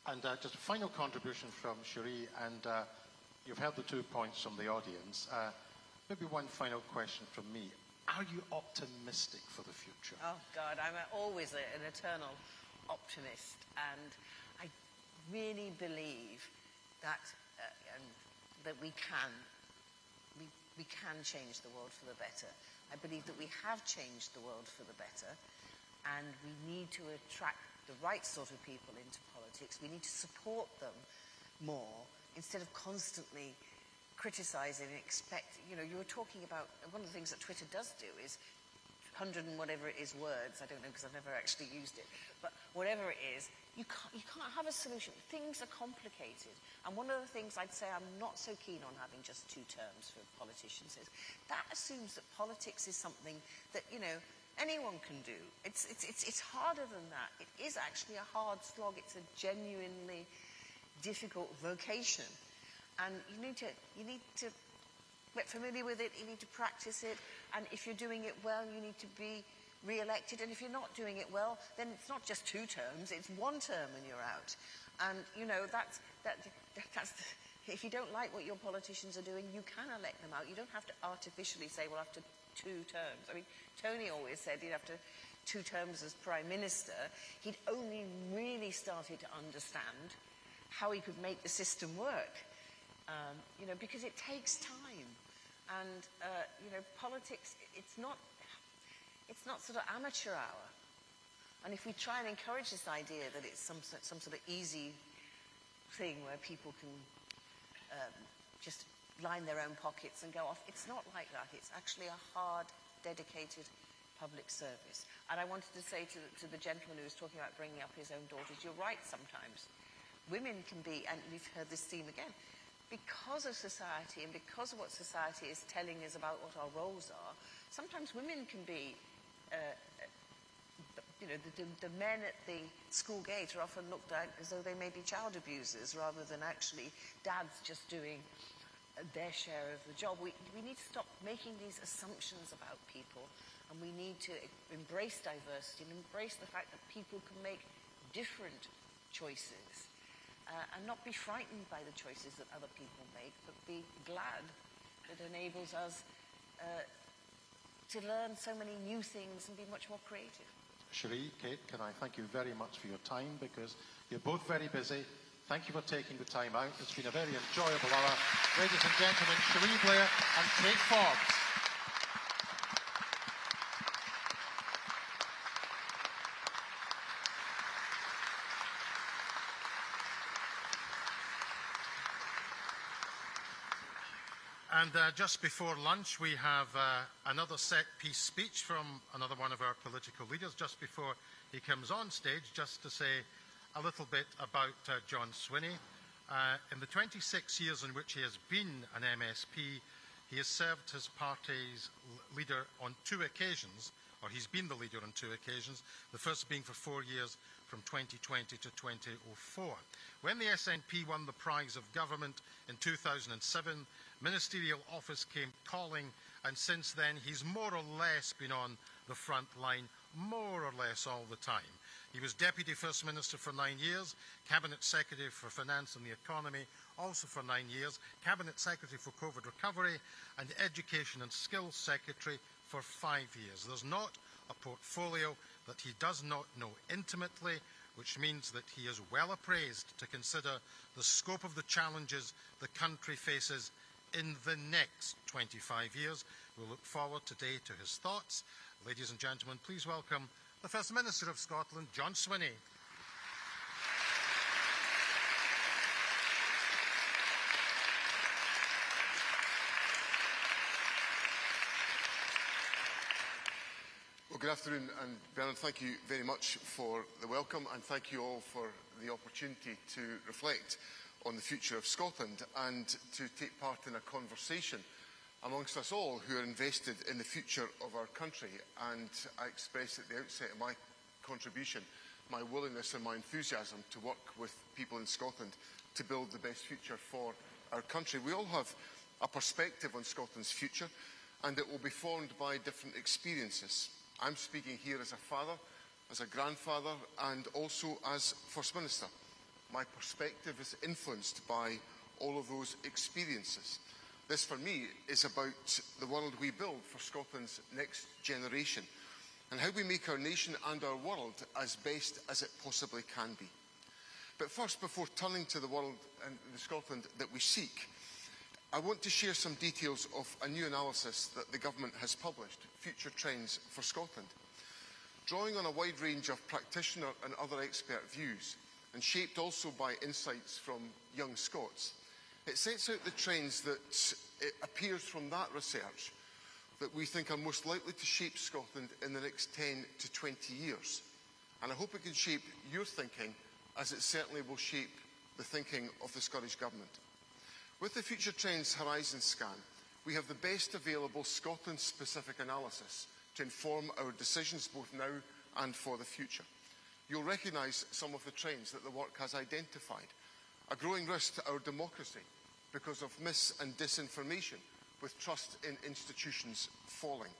And just a final contribution from Cherie, and you've heard the 2 points from the audience. Maybe one final question from me. Are you optimistic for the future? Oh, God, I'm always an eternal optimist. And I really believe that, that we can change the world for the better. I believe that we have changed the world for the better. And we need to attract the right sort of people into politics. We need to support them more instead of constantly criticizing and expect. You know, you were talking about, one of the things that Twitter does do is 100 and whatever it is words, I don't know because I've never actually used it, but whatever it is, you can't have a solution. Things are complicated. And one of the things I'd say I'm not so keen on having just 2 terms for politicians is that assumes that politics is something that, you know, anyone can do. It's harder than that. It is actually a hard slog. It's a genuinely difficult vocation. And you need to get familiar with it, you need to practice it, and if you're doing it well, you need to be re-elected, and if you're not doing it well, then it's not just 2 terms, it's 1 term and you're out. And, you know, if you don't like what your politicians are doing, you can elect them out. You don't have to artificially say, well, after 2 terms. I mean, Tony always said he'd after 2 terms as Prime Minister, he'd only really started to understand how he could make the system work. You know, because it takes time. And, you know, politics, it's not sort of amateur hour. And if we try and encourage this idea that it's some sort of easy thing where people can just line their own pockets and go off, it's not like that. It's actually a hard, dedicated public service. And I wanted to say to the gentleman who was talking about bringing up his own daughters, you're right sometimes. Women can be, and we've heard this theme again, because of society and because of what society is telling us about what our roles are, sometimes women can be, you know, the men at the school gate are often looked at as though they may be child abusers rather than actually dads just doing their share of the job. We need to stop making these assumptions about people, and we need to embrace diversity and embrace the fact that people can make different choices. And not be frightened by the choices that other people make, but be glad that it enables us to learn so many new things and be much more creative. Cherie, Kate, can I thank you very much for your time, because you're both very busy. Thank you for taking the time out. It's been a very enjoyable hour. Ladies and gentlemen, Cherie Blair and Kate Forbes. And just before lunch, we have another set-piece speech from another one of our political leaders just before he comes on stage, just to say a little bit about John Swinney. In the 26 years in which he has been an MSP, he has served his party's leader on 2 occasions, or he's been the leader on 2 occasions, the first being for 4 years from 2020 to 2004. When the SNP won the prize of government in 2007, ministerial office came calling, and since then he's more or less been on the front line, more or less all the time. He was Deputy First Minister for 9 years, Cabinet Secretary for Finance and the Economy also for 9 years, Cabinet Secretary for COVID Recovery, and Education and Skills Secretary for 5 years. There's not a portfolio that he does not know intimately, which means that he is well appraised to consider the scope of the challenges the country faces in the next 25 years. We look forward today to his thoughts. Ladies and gentlemen, please welcome the First Minister of Scotland, John Swinney. Well, good afternoon, and Bernard, thank you very much for the welcome, and thank you all for the opportunity to reflect on the future of Scotland and to take part in a conversation amongst us all who are invested in the future of our country. And I express at the outset of my contribution my willingness and my enthusiasm to work with people in Scotland to build the best future for our country. We all have a perspective on Scotland's future, and it will be formed by different experiences. I'm speaking here as a father, as a grandfather, and also as First Minister. my perspective is influenced by all of those experiences. This, for me, is about the world we build for Scotland's next generation and how we make our nation and our world as best as it possibly can be. But first, before turning to the world and the Scotland that we seek, I want to share some details of a new analysis that the Government has published, Future Trends for Scotland. Drawing on a wide range of practitioner and other expert views, and shaped also by insights from young Scots, it sets out the trends that it appears from that research that we think are most likely to shape Scotland in the next 10 to 20 years. And I hope it can shape your thinking, as it certainly will shape the thinking of the Scottish Government. With the Future Trends Horizon Scan, we have the best available Scotland-specific analysis to inform our decisions both now and for the future. You'll recognise some of the trends that the work has identified. A growing risk to our democracy because of mis- and disinformation, with trust in institutions falling.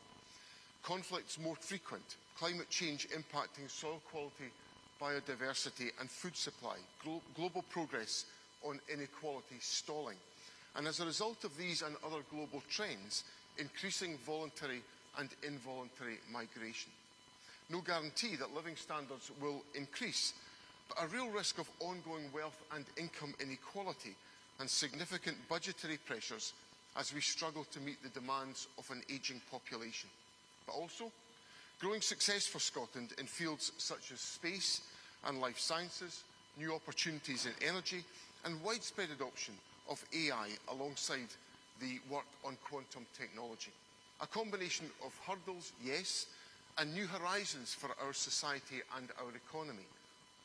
Conflicts more frequent, climate change impacting soil quality, biodiversity and food supply, global progress on inequality stalling. And as a result of these and other global trends, increasing voluntary and involuntary migration. No guarantee that living standards will increase, but a real risk of ongoing wealth and income inequality and significant budgetary pressures as we struggle to meet the demands of an ageing population. But also, growing success for Scotland in fields such as space and life sciences, new opportunities in energy, and widespread adoption of AI alongside the work on quantum technology. A combination of hurdles, yes, and new horizons for our society and our economy.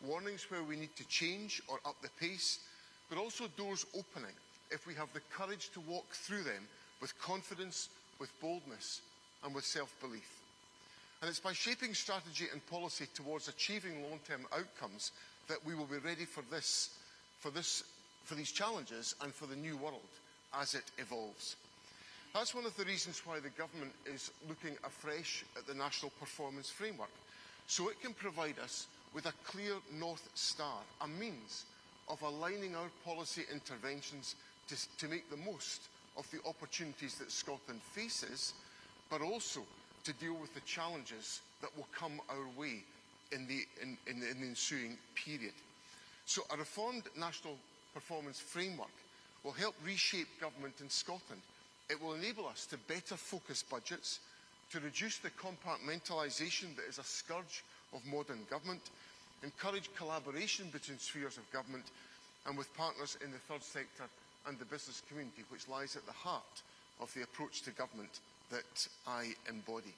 Warnings where we need to change or up the pace, but also doors opening if we have the courage to walk through them with confidence, with boldness, and with self-belief. And it's by shaping strategy and policy towards achieving long-term outcomes that we will be ready for these challenges and for the new world as it evolves. That's one of the reasons why the Government is looking afresh at the National Performance Framework, so it can provide us with a clear North Star, a means of aligning our policy interventions to make the most of the opportunities that Scotland faces, but also to deal with the challenges that will come our way in the ensuing period. So a reformed National Performance Framework will help reshape government in Scotland. It will enable us to better focus budgets, to reduce the compartmentalisation that is a scourge of modern government, encourage collaboration between spheres of government and with partners in the third sector and the business community, which lies at the heart of the approach to government that I embody.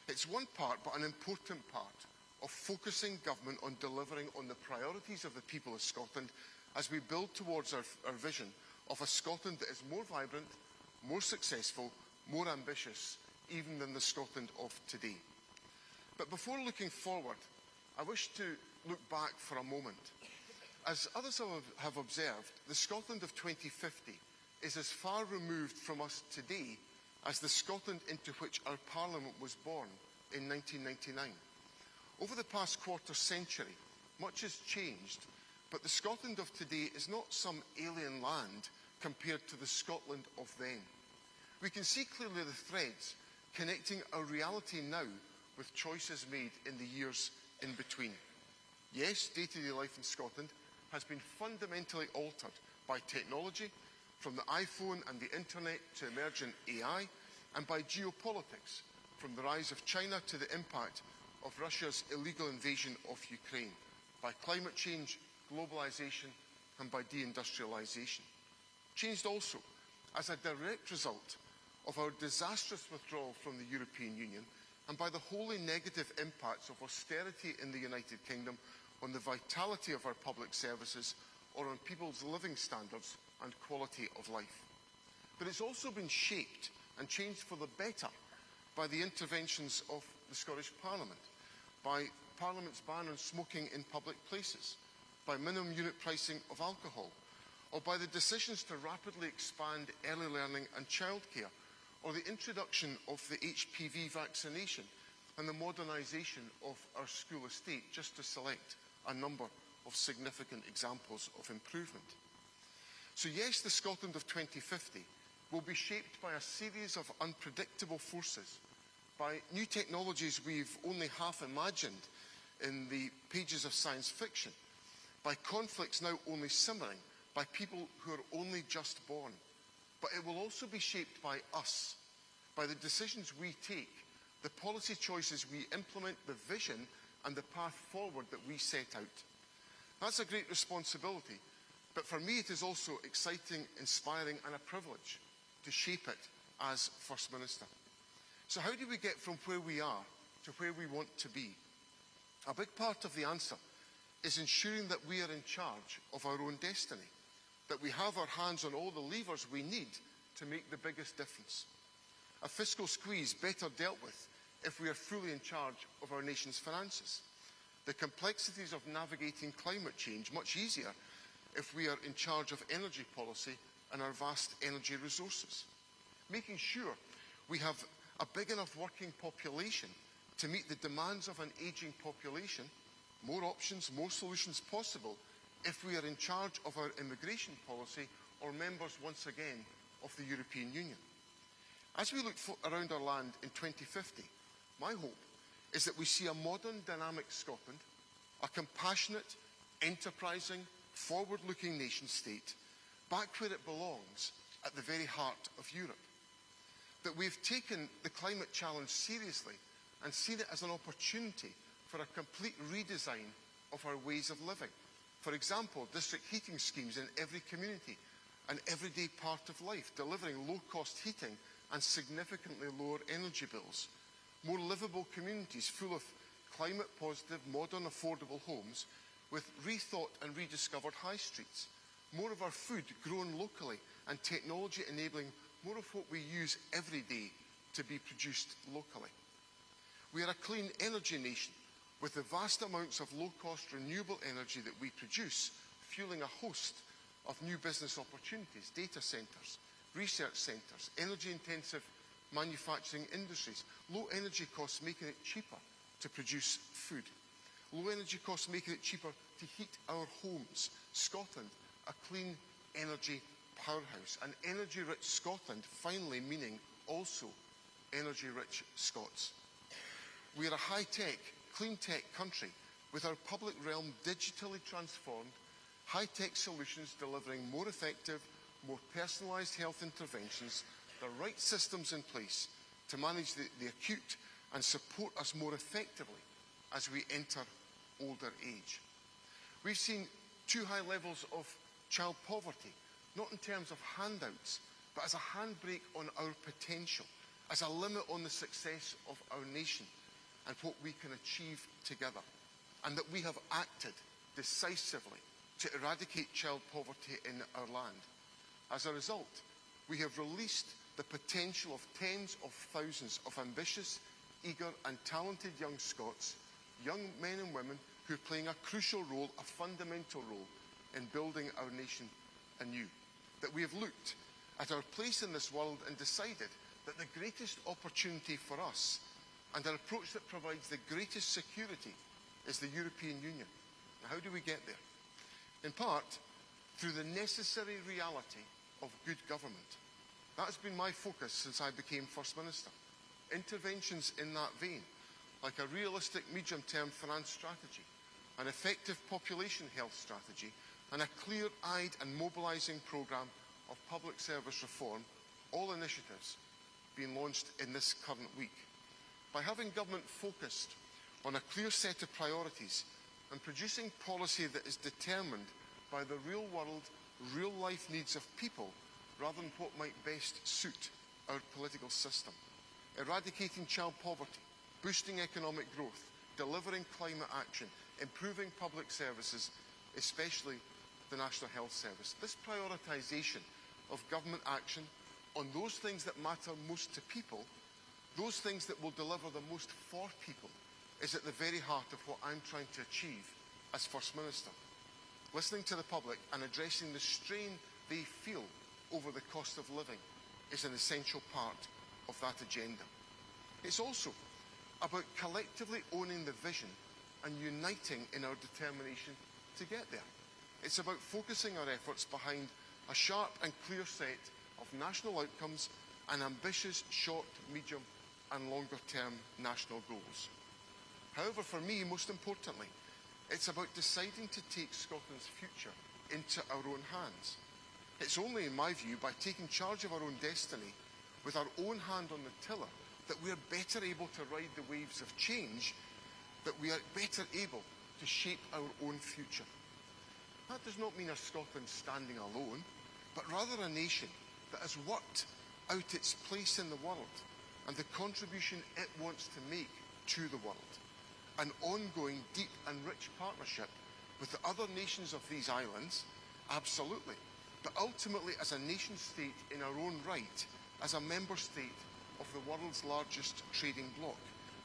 It's one part, but an important part, of focusing government on delivering on the priorities of the people of Scotland as we build towards our vision of a Scotland that is more vibrant, more successful, more ambitious, even than the Scotland of today. But before looking forward, I wish to look back for a moment. As others have observed, the Scotland of 2050 is as far removed from us today as the Scotland into which our Parliament was born in 1999. Over the past quarter century, much has changed, but the Scotland of today is not some alien land compared to the Scotland of then. We can see clearly the threads connecting our reality now with choices made in the years in between. Yes, day-to-day life in Scotland has been fundamentally altered by technology, from the iPhone and the internet to emergent AI, and by geopolitics, from the rise of China to the impact of Russia's illegal invasion of Ukraine, by climate change, globalisation, and by deindustrialisation. Changed also as a direct result of our disastrous withdrawal from the European Union and by the wholly negative impacts of austerity in the United Kingdom on the vitality of our public services or on people's living standards and quality of life. But it's also been shaped and changed for the better by the interventions of the Scottish Parliament, by Parliament's ban on smoking in public places, by minimum unit pricing of alcohol, or by the decisions to rapidly expand early learning and childcare, or the introduction of the HPV vaccination and the modernisation of our school estate, just to select a number of significant examples of improvement. So yes, the Scotland of 2050 will be shaped by a series of unpredictable forces, by new technologies we've only half imagined in the pages of science fiction, by conflicts now only simmering, by people who are only just born. But it will also be shaped by us, by the decisions we take, the policy choices we implement, the vision and the path forward that we set out. That's a great responsibility, but for me it is also exciting, inspiring and a privilege to shape it as First Minister. So how do we get from where we are to where we want to be? A big part of the answer is ensuring that we are in charge of our own destiny, that we have our hands on all the levers we need to make the biggest difference. A fiscal squeeze better dealt with if we are fully in charge of our nation's finances. The complexities of navigating climate change much easier if we are in charge of energy policy and our vast energy resources. Making sure we have a big enough working population to meet the demands of an ageing population, more options, more solutions possible if we are in charge of our immigration policy or members once again of the European Union. As we look around our land in 2050, my hope is that we see a modern, dynamic Scotland, a compassionate, enterprising, forward-looking nation-state, back where it belongs, at the very heart of Europe. That we've taken the climate challenge seriously and seen it as an opportunity for a complete redesign of our ways of living. For example, district heating schemes in every community, an everyday part of life, delivering low-cost heating and significantly lower energy bills. More livable communities full of climate-positive, modern, affordable homes with rethought and rediscovered high streets. More of our food grown locally and technology enabling more of what we use every day to be produced locally. We are a clean energy nation with the vast amounts of low-cost renewable energy that we produce fueling a host of new business opportunities, data centres, research centres, energy-intensive manufacturing industries, low energy costs making it cheaper to produce food, low energy costs making it cheaper to heat our homes. Scotland, a clean energy powerhouse, an energy-rich Scotland finally meaning also energy-rich Scots. We are a high-tech, clean-tech country with our public realm digitally transformed, high-tech solutions delivering more effective, more personalised health interventions, the right systems in place to manage the acute and support us more effectively as we enter older age. We've seen too high levels of child poverty, not in terms of handouts, but as a handbrake on our potential, as a limit on the success of our nation and what we can achieve together, and that we have acted decisively to eradicate child poverty in our land. As a result, we have released the potential of tens of thousands of ambitious, eager and talented young Scots, young men and women who are playing a crucial role, a fundamental role in building our nation anew. That we have looked at our place in this world and decided that the greatest opportunity for us and an approach that provides the greatest security is the European Union. Now, how do we get there? In part, through the necessary reality of good government. That's been my focus since I became First Minister. Interventions in that vein, like a realistic medium-term finance strategy, an effective population health strategy, and a clear-eyed and mobilising programme of public service reform, all initiatives being launched in this current week. By having government focused on a clear set of priorities and producing policy that is determined by the real world, real life needs of people rather than what might best suit our political system. Eradicating child poverty, boosting economic growth, delivering climate action, improving public services, especially the National Health Service. This prioritisation of government action on those things that matter most to people, those things that will deliver the most for people, is at the very heart of what I'm trying to achieve as First Minister. Listening to the public and addressing the strain they feel over the cost of living is an essential part of that agenda. It's also about collectively owning the vision and uniting in our determination to get there. It's about focusing our efforts behind a sharp and clear set of national outcomes and ambitious short, medium and longer term national goals. However, for me, most importantly, it's about deciding to take Scotland's future into our own hands. It's only, in my view, by taking charge of our own destiny with our own hand on the tiller that we are better able to ride the waves of change, that we are better able to shape our own future. That does not mean a Scotland standing alone, but rather a nation that has worked out its place in the world and the contribution it wants to make to the world. An ongoing, deep and rich partnership with the other nations of these islands, absolutely, but ultimately as a nation-state in our own right, as a member state of the world's largest trading bloc,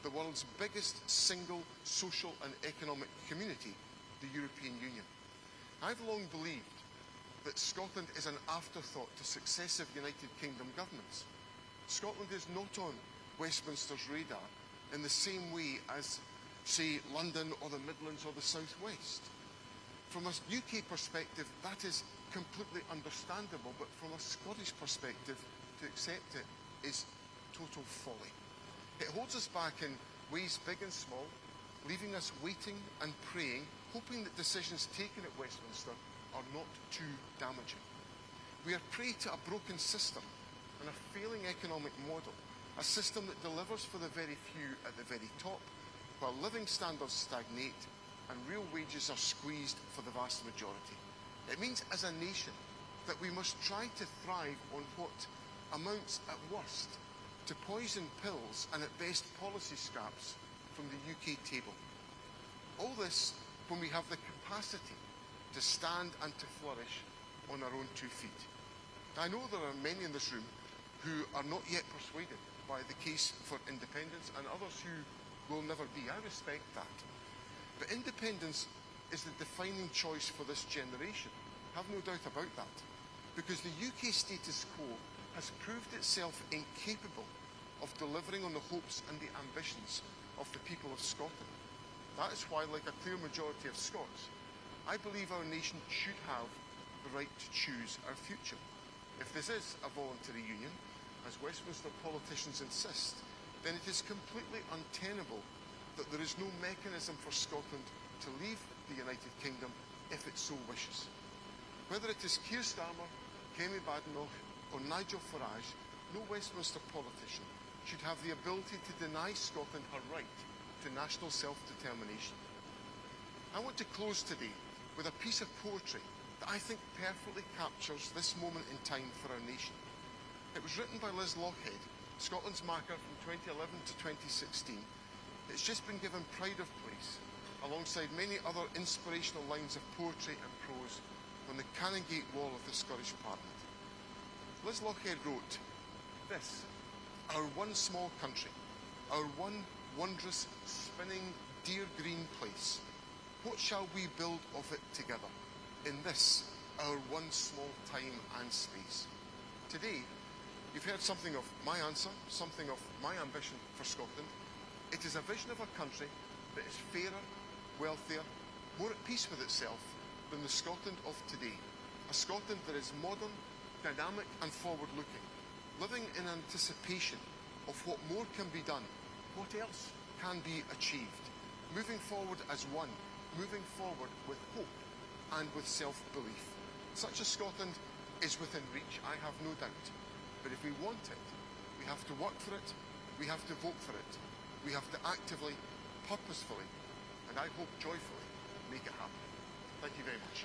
the world's biggest single social and economic community, the European Union. I've long believed that Scotland is an afterthought to successive United Kingdom governments. Scotland is not on Westminster's radar in the same way as, say, London or the Midlands or the South West. From a UK perspective, that is completely understandable, but from a Scottish perspective, to accept it is total folly. It holds us back in ways big and small, leaving us waiting and praying, hoping that decisions taken at Westminster are not too damaging. We are prey to a broken system and a failing economic model, a system that delivers for the very few at the very top, while living standards stagnate and real wages are squeezed for the vast majority. It means, as a nation, that we must try to thrive on what amounts at worst to poison pills and at best policy scraps from the UK table. All this when we have the capacity to stand and to flourish on our own 2 feet. I know there are many in this room who are not yet persuaded by the case for independence, and others who will never be. I respect that. But independence is the defining choice for this generation. Have no doubt about that. Because the UK status quo has proved itself incapable of delivering on the hopes and the ambitions of the people of Scotland. That is why, like a clear majority of Scots, I believe our nation should have the right to choose our future. If this is a voluntary union, as Westminster politicians insist, then it is completely untenable that there is no mechanism for Scotland to leave the United Kingdom if it so wishes. Whether it is Keir Starmer, Kemi Badenoch or Nigel Farage, no Westminster politician should have the ability to deny Scotland her right to national self-determination. I want to close today with a piece of poetry that I think perfectly captures this moment in time for our nation. It was written by Liz Lochhead, Scotland's marker from 2011 to 2016. It's just been given pride of place, alongside many other inspirational lines of poetry and prose on the Canongate wall of the Scottish Parliament. Liz Lochhead wrote, "This, our one small country, our one wondrous, spinning, dear green place, what shall we build of it together, in this, our one small time and space?" Today, you've heard something of my answer, something of my ambition for Scotland. It is a vision of a country that is fairer, wealthier, more at peace with itself than the Scotland of today. A Scotland that is modern, dynamic and forward-looking, living in anticipation of what more can be done, what else can be achieved, moving forward as one, moving forward with hope and with self-belief. Such a Scotland is within reach, I have no doubt. But if we want it, we have to work for it, we have to vote for it, we have to actively, purposefully, and I hope joyfully, make it happen. Thank you very much.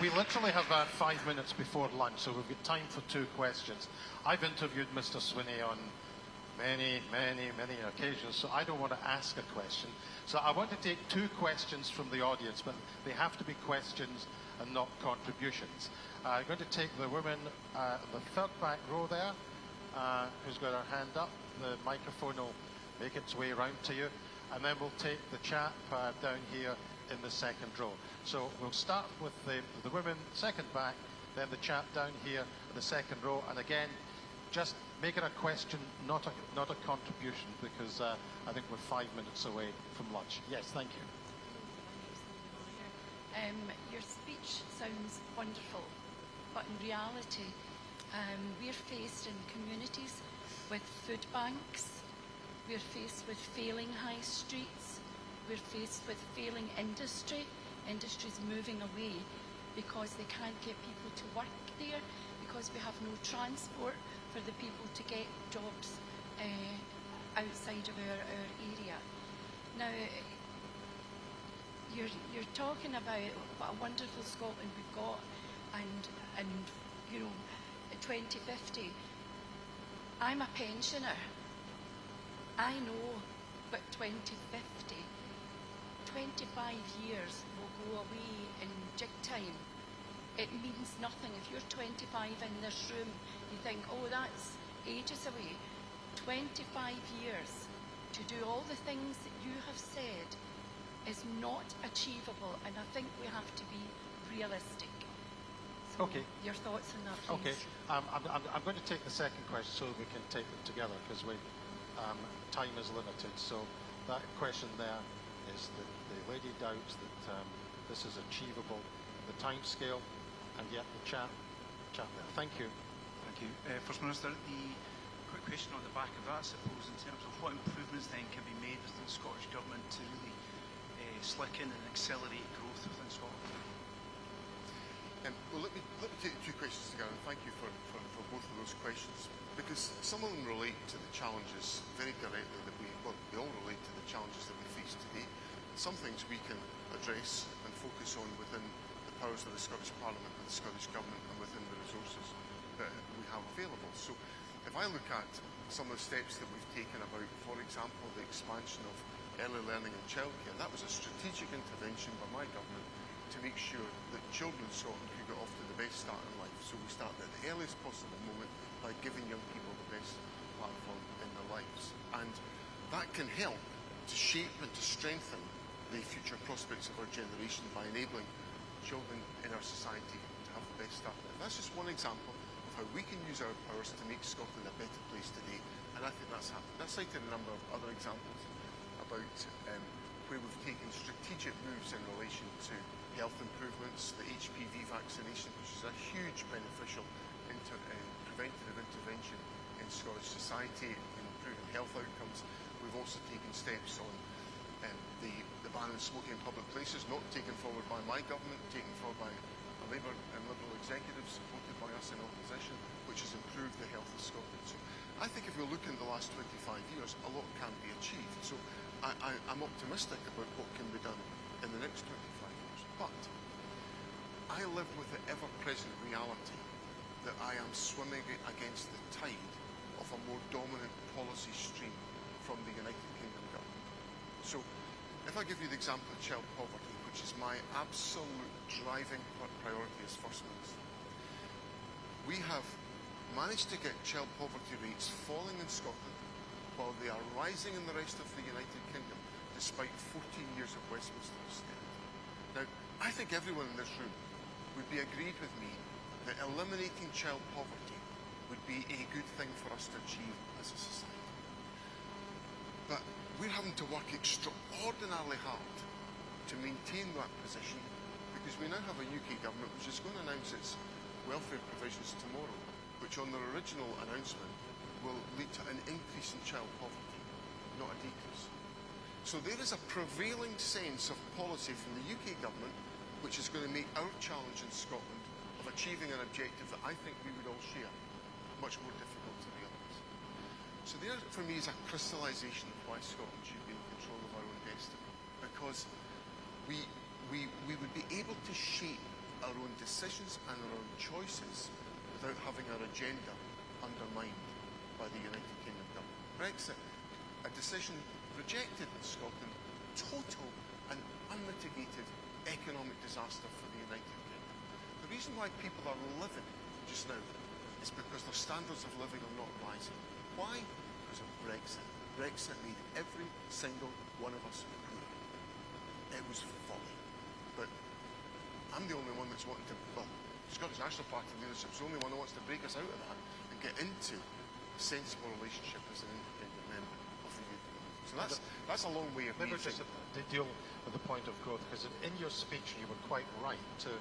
We literally have 5 minutes before lunch, so we've got time for 2 questions. I've interviewed Mr. Swinney on many occasions, so I don't want to ask a question. So I want to take 2 questions from the audience, but they have to be questions and not contributions. I'm going to take the woman in the third back row there, who's got her hand up. The microphone will make its way round to you. And then we'll take the chap down here in the second row. So we'll start with the women second back, then the chap down here in the second row. And again, just make it a question, not a contribution, because I think we're 5 minutes away from lunch. Yes, thank you. Your speech sounds wonderful, but in reality, we're faced in communities with food banks, we're faced with failing high streets, we're faced with failing industry. Industry's moving away because they can't get people to work there, because we have no transport for the people to get jobs outside of our area. Now, you're talking about what a wonderful Scotland we've got, and you know, 2050. I'm a pensioner. I know, but 2050, 25 years will go away in jig time. It means nothing. If you're 25 in this room, you think, oh, that's ages away. 25 years to do all the things that you have said is not achievable, and I think we have to be realistic. So Okay. Your thoughts on that, Okay, please? I'm going to take the second question so we can take them together, because time is limited. So that question there is that the lady doubts that this is achievable, the time scale, and yet the chat there. Thank you. Thank you. First Minister, the quick question on the back of that, I suppose, in terms of what improvements then can be made within the Scottish Government to really slick in and accelerate growth within Scotland? Well, let me take the two questions together, and thank you for both of those questions, because some of them relate to the challenges very directly that we all relate to the challenges that we face today. Some things we can address and focus on within the powers of the Scottish Parliament and the Scottish Government, and within the resources that we have available. So if I look at some of the steps that we've taken about, for example, the expansion of early learning and childcare, that was a strategic intervention by my government to make sure that children in Scotland could get off to the best start in life. So we start at the earliest possible moment by giving young people the best platform in their lives. And that can help to shape and to strengthen the future prospects of our generation by enabling children in our society to have the best start. And that's just one example of how we can use our powers to make Scotland a better place today. And I think that's happened. I've cited a number of other examples about where we've taken strategic moves in relation to health improvements, the HPV vaccination, which is a huge beneficial preventative intervention in Scottish society in improving health outcomes. We've also taken steps on the ban on smoking in public places, not taken forward by my government, taken forward by a Labour and Liberal executive, supported by us in opposition, which has improved the health of Scotland. So I think if we look in the last 25 years, a lot can be achieved. So I'm optimistic about what can be done in the next 25 years. But I live with the ever-present reality that I am swimming against the tide of a more dominant policy stream from the United Kingdom government. So if I give you the example of child poverty, which is my absolute driving priority as First Minister, we have managed to get child poverty rates falling in Scotland while they are rising in the rest of the United Kingdom, despite 14 years of Westminster austerity. Now, I think everyone in this room would be agreed with me that eliminating child poverty would be a good thing for us to achieve as a society. But we're having to work extraordinarily hard to maintain that position, because we now have a UK government which is going to announce its welfare provisions tomorrow, which on their original announcement will lead to an increase in child poverty, not a decrease. So there is a prevailing sense of policy from the UK government which is going to make our challenge in Scotland of achieving an objective that I think we would all share much more difficult to realise. So there, for me, is a crystallisation of why Scotland should be in control of our own destiny, because we would be able to shape our own decisions and our own choices without having our agenda undermined by the United Kingdom government. Brexit, a decision rejected in Scotland, total and unmitigated economic disaster for the United Kingdom. The reason why people are living just now is because their standards of living are not rising. Why? Because of Brexit. Brexit made every single one of us poor. It was folly. But I'm the only one that's wanting to, well, the Scottish National Party leadership is the only one that wants to break us out of that and get into sensible relationship as an independent member of the European Union. So that's a long way of me maybe just to deal with the point of growth, because in your speech you were quite right to,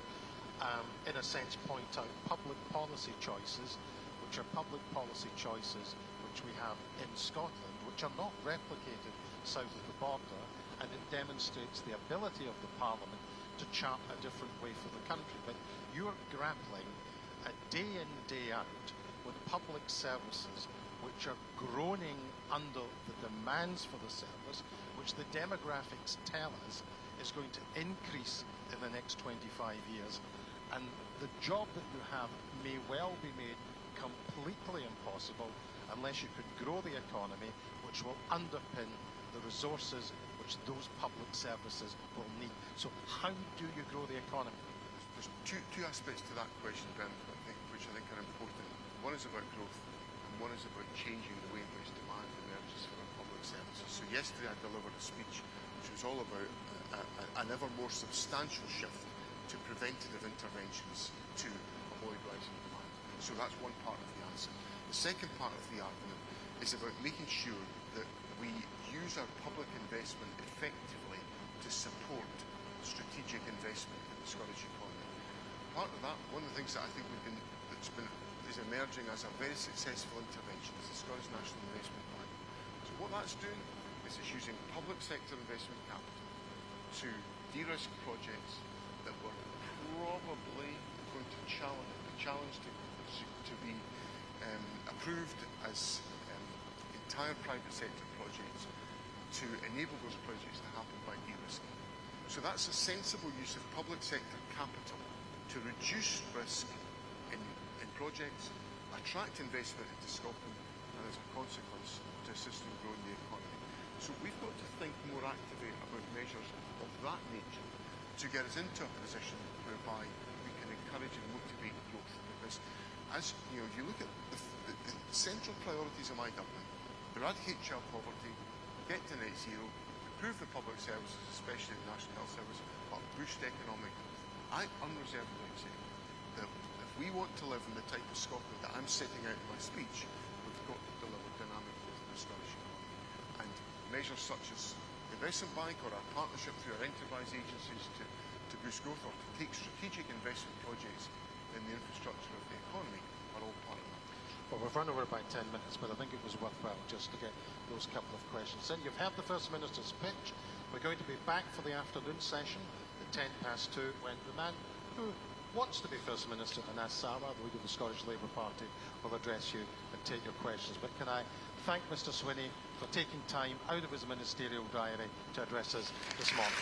in a sense, point out public policy choices, which are public policy choices which we have in Scotland, which are not replicated south of the border, and it demonstrates the ability of the Parliament to chart a different way for the country. But you're grappling day in, day out with public services which are groaning under the demands for the service, which the demographics tell us is going to increase in the next 25 years. And the job that you have may well be made completely impossible unless you could grow the economy, which will underpin the resources which those public services will need. So how do you grow the economy? There's two aspects to that question, Ben, which I think are important. One is about growth, and one is about changing the way in which demand emerges for our public services. So yesterday I delivered a speech which was all about an ever more substantial shift to preventative interventions to avoid rising demand. So that's one part of the answer. The second part of the argument is about making sure that we use our public investment effectively to support strategic investment in the Scottish economy. Part of that, one of the things that I think is emerging as a very successful intervention is the Scottish National Investment Plan. So what that's doing is it's using public sector investment capital to de-risk projects that were probably going to challenge to be approved as entire private sector projects, to enable those projects to happen by de-risking. So that's a sensible use of public sector capital to reduce risk in projects, attract investment into Scotland, and as a consequence to assist in growing the economy. So we've got to think more actively about measures of that nature to get us into a position whereby we can encourage and motivate growth. Because as you know, if you look at the central priorities of my government, eradicate child poverty, get to net zero, improve the public services, especially the National Health Service, but boost economic growth. I unreservedly say that if we want to live in the type of Scotland that I'm setting out in my speech, we've got to deliver dynamic growth in the Scottish economy. And measures such as the Investment Bank or our partnership through our enterprise agencies to boost growth or to take strategic investment projects in the infrastructure of the economy are all part of that. Well, we've run over by 10 minutes, but I think it was worthwhile just to get those couple of questions in. You've heard the First Minister's pitch. We're going to be back for the afternoon session at 2:10 when the man who wants to be First Minister, Anas Sarwar, the leader of the Scottish Labour Party, will address you and take your questions. But can I thank Mr. Swinney for taking time out of his ministerial diary to address us this morning.